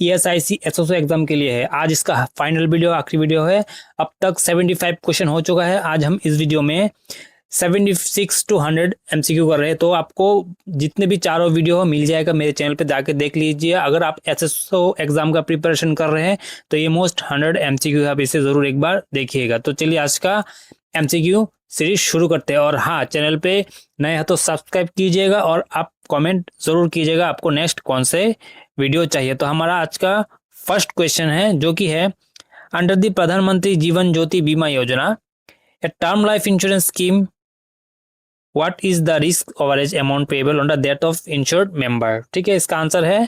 ESIC SSO exam के लिए है। आज इसका फाइनल वीडियो, आखिरी वीडियो है। अब तक 75 क्वेश्चन हो चुका है। आज हम इस वीडियो में 76 to 100 MCQ कर रहे हैं। तो आपको जितने भी चारों वीडियो हो मिल जाएगा, मेरे चैनल पे जाके देख लीजिए। अगर आप SSO एग्जाम का प्रिपरेशन कर रहे हैं तो ये मोस्ट 100 MCQ है, आप इसे जरूर एक बार देखिएगा। तो चलिए आज का MCQ सीरीज शुरू करते हैं। और हाँ, चैनल पे नए हैं तो सब्सक्राइब कीजिएगा और आप कमेंट जरूर कीजिएगा आपको नेक्स्ट कौन से वीडियो चाहिए। तो हमारा आज का फर्स्ट क्वेश्चन है जो कि है, अंडर द प्रधानमंत्री जीवन ज्योति बीमा योजना, a term life insurance scheme, what is the risk coverage amount payable on the death of insured member. ठीक है, इसका आंसर है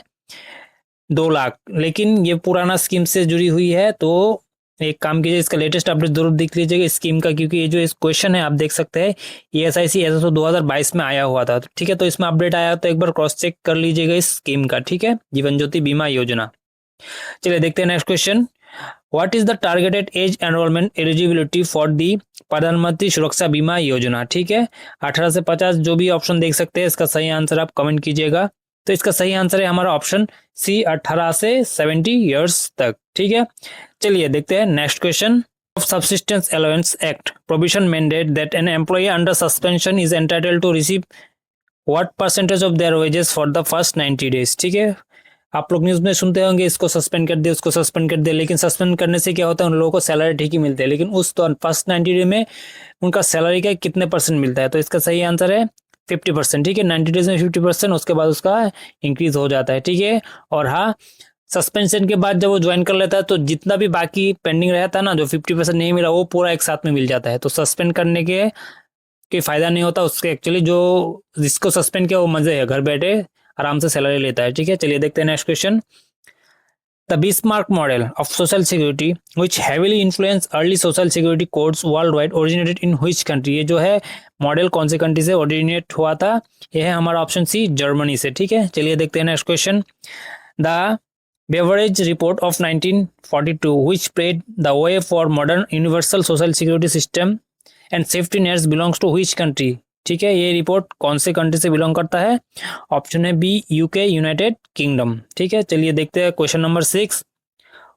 2 लाख। लेकिन ये पुराना स्कीम से जुड़ी हुई है, तो एक काम कीजिए, इसका लेटेस्ट अपडेट जरूर देख लीजिएगा स्कीम का, क्योंकि ये जो इस क्वेश्चन है आप देख सकते हैं ESIC SSO 2022 में आया हुआ था। ठीक है, तो इसमें अपडेट आया तो एक बार क्रॉस चेक कर लीजिएगा इस स्कीम का। ठीक है, जीवन ज्योति बीमा योजना। चलिए देखते हैं next question. What is the targeted age enrolment eligibility for the Pradhanmantri Suraksha बीमा योजना। ठीक है, 18 से 50 जो भी ऑप्शन देख सकते हैं, इसका सही आंसर आप कमेंट कीजिएगा। तो इसका सही आंसर है हमारा ऑप्शन सी, 18 से 70 ईयर्स तक। ठीक है, चलिए देखते हैं next question. Of subsistence allowance act provision mandate that an employee under suspension is entitled to receive what percentage of their wages for the first 90 days. ठीक है, आप लोग न्यूज में सुनते होंगे इसको सस्पेंड कर दिया, उसको सस्पेंड कर दिया, लेकिन सस्पेंड करने से क्या होता है, उन लोगों को सैलरी ठीक ही मिलती है, लेकिन उस तो फर्स्ट 90 डे में उनका सैलरी का कितने परसेंट मिलता है। तो इसका सही आंसर है 50%। ठीक है, 90 डेज में 50%, उसके बाद उसका इंक्रीज हो जाता है। ठीक है, और हाँ, सस्पेंशन के बाद जब वो ज्वाइन कर लेता है तो जितना भी बाकी पेंडिंग रहता है ना, जो 50% नहीं मिला, वो पूरा एक साथ में मिल जाता है। तो सस्पेंड करने के कोई फायदा नहीं होता उसके, एक्चुअली जो जिसको सस्पेंड किया वो मजे है, घर बैठे आराम से सैलरी लेता है। ठीक है, चलिए देखते हैं next question. The Bismarck model of social security which heavily influence early social security codes world wide originated in which country. ये जो है मॉडल कौन से कंट्री से ओरिजिनेट हुआ था, ये है हमारा ऑप्शन सी, जर्मनी से। ठीक है, चलिए देखते हैं next question. The Beveridge Report of 1942, which paved the way for modern universal social security system and safety nets, belongs to which country। ठीक है, ये रिपोर्ट कौन से कंट्री से बिलोंग करता है, ऑप्शन है बी, यूके, यूनाइटेड किंगडम। ठीक है, चलिए देखते हैं question number 6।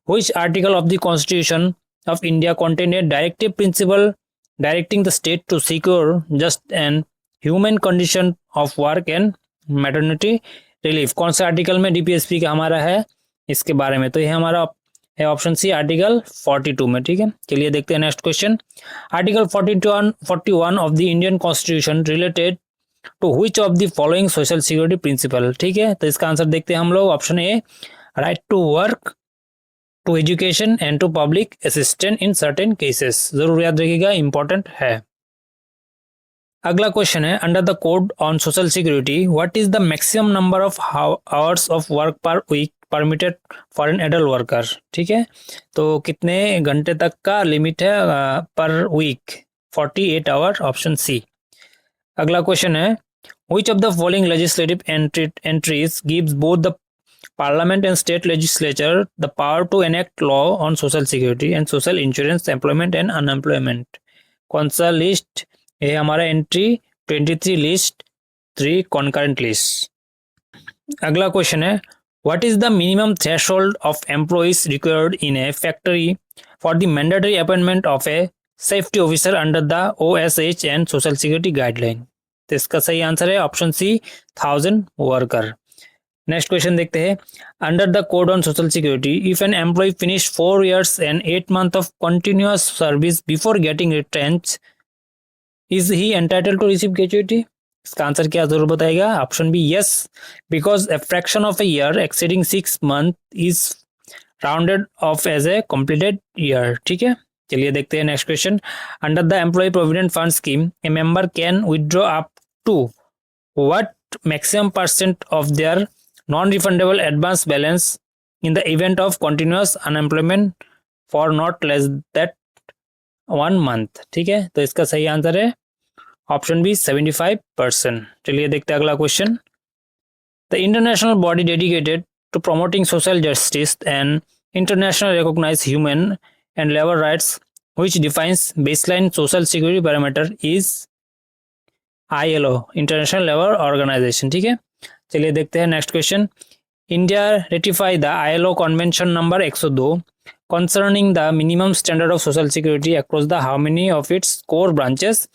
Which article of the Constitution of India contained a directive principle directing the state to secure just and human condition of work and maternity relief। कौन से article में DPSP का हमारा है इसके बारे में, तो ये हमारा है ऑप्शन सी, आर्टिकल 42 में। ठीक है, चलिए देखते हैं next question. Article 41 of the Indian constitution related to which of the following social security principle. ठीक है, तो इसका आंसर देखते हैं हम लोग। Option A, right to work, to education and to public assistance in certain cases. जरूर याद रखिएगा, इंपॉर्टेंट है। अगला क्वेश्चन है, under the code on social security what is the maximum number of hours of work per week permitted for an adult worker. ठीक है, तो कितने घंटे तक का लिमिट है पर वीक, 48 आवर, ऑप्शन सी। अगला क्वेश्चन है, which of the following legislative entries gives both the parliament and state legislature the power to enact law on social security and social insurance, employment and unemployment. कौन सा list, ये हमारा entry 23 list 3 concurrent list. अगला question है, what is the minimum threshold of employees required in a factory for the mandatory appointment of a safety officer under the OSH and social security guideline। तो इसका सही answer है option C, 1000 worker. Next question देखते हैं, under the code on social security if an employ finish 4 years and 8 months of continuous service before getting retrenched, is he entitled to receive gratuity। इसका answer क्या जरूर बताएगा, option B, yes, because a fraction of a year exceeding 6 months is rounded off as a completed year. ठीक है, चलिए देखते हैं next question. Under the employ provident fund scheme a member can withdraw up to what maximum percent of their non refundable advance balance in the event of continuous unemployment for not less that 1 month। ठीक है, तो इसका सही answer है option B, 75%। चलिए देखते हैं अगला question. The international body dedicated to promoting social justice and international recognise human and labour rights which defines baseline social security parameter is ILO, international labour organisation. ठीक है, चलिए देखते हैं next question. India ratify the ILO convention number 102 concerning the minimum standard of social security across the how many of its core branches.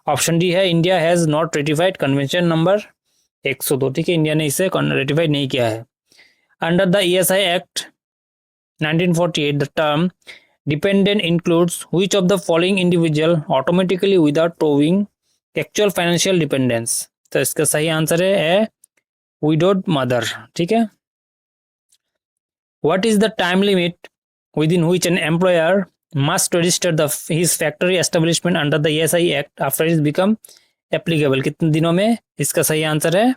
Option D है India has not ratified convention number 102, ठीक है, India ने इसे ratified नहीं किया है। Under the ESI act 1948 the term dependent includes which of the following individual automatically without proving actual financial dependence. तो इसका सही आंसर है विडोड मदर, ठीक है। What is the time limit within which an employer must register his factory establishment under the ESI Act after it become applicable? कितने दिनों में? इसका सही आंसर है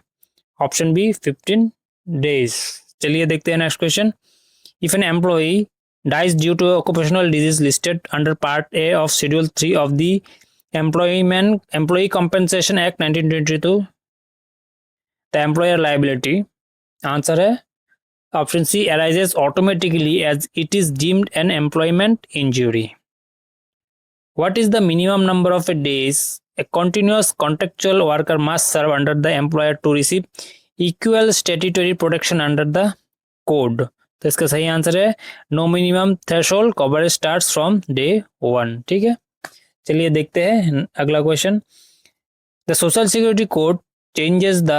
ऑप्शन बी 15 days। चलिए देखते हैं next question. If an employee dies due to occupational disease listed under Part A of Schedule 3 of the Employee Compensation Act 1922, the employer liability answer है option C arises automatically as it is deemed an employment injury. What is the minimum number of days a continuous contractual worker must serve under the employer to receive equal statutory protection under the code? तो इसका सही answer है no minimum threshold coverage starts from day 1, ठीक है। चलिए देखते हैं अगला question. The social security code changes the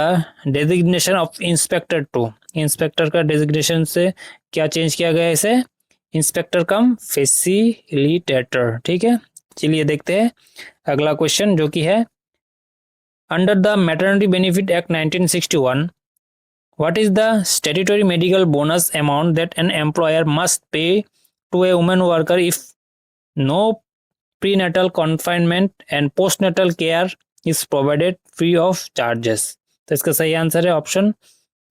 designation of inspector to. Inspector का डेजिग्नेशन से क्या चेंज किया गया है इसे? इंस्पेक्टर कम फैसिलिटेटर, ठीक है। चलिए देखते हैं अगला क्वेश्चन जो कि है under the maternity benefit act 1961 what is the statutory medical bonus amount that an employer must pay to a women worker if no prenatal confinement and postnatal care is provided free of charges. तो इसका सही answer है option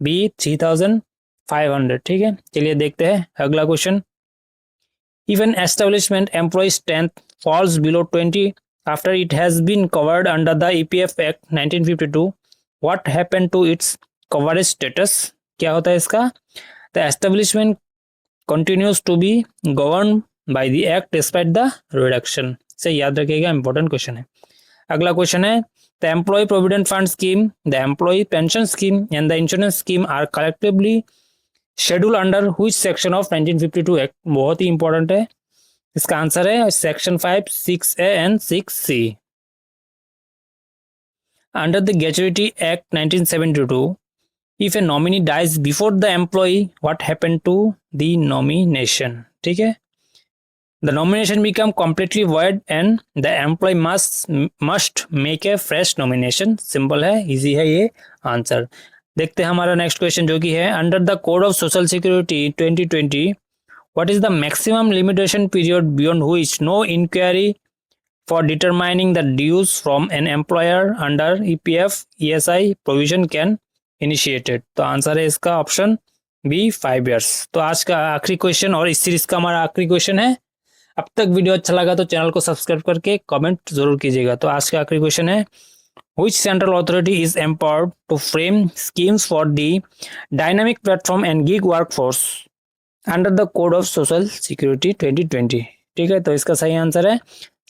B 3500, ठीक है। चलिए देखते हैं अगला question. If an establishment employ strength falls below 20 after it has been covered under the EPF act 1952 what happened to its coverage status? क्या होता है इसका? The establishment continues to be govern by the act despite the reduction. से याद रखिएगा, important question है। अगला question है the employee provident fund scheme, the employee pension scheme and the insurance scheme are collectively scheduled under which section of 1952 act? बहुत ही important है, इसका answer है section 5, 6A and 6C। Under the Gratuity Act 1972 if a nominee dies before the employee what happened to the nomination? ठीक है, the nomination become completely void and the employee must make a fresh nomination। Simple है, easy है ये answer. देखते हैं हमारा next question जो कि है under the code of social security 2020 what is the maximum limitation period beyond which no inquiry for determining the dues from an employer under EPF ESI provision can initiated? तो answer है इसका option B 5 years। तो आज का आखिरी question और इस series का हमारा आखिरी क्वेश्चन है। अब तक वीडियो अच्छा लगा तो चैनल को सब्सक्राइब करके कमेंट जरूर कीजिएगा। तो आज का आखिरी क्वेश्चन है which central authority is empowered to frame schemes for the dynamic platform and gig workforce under the code of social security 2020? ठीक है, तो इसका सही आंसर है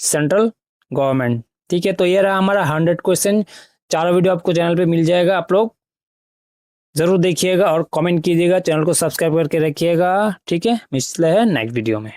सेंट्रल गवर्नमेंट, ठीक है। तो ये रहा हमारा 100 क्वेश्चन। चारों वीडियो आपको चैनल पे मिल जाएगा, आप लोग जरूर देखिएगा और कमेंट कीजिएगा, चैनल को सब्सक्राइब करके रखिएगा, ठीक है। मिलते हैं नेक्स्ट वीडियो में।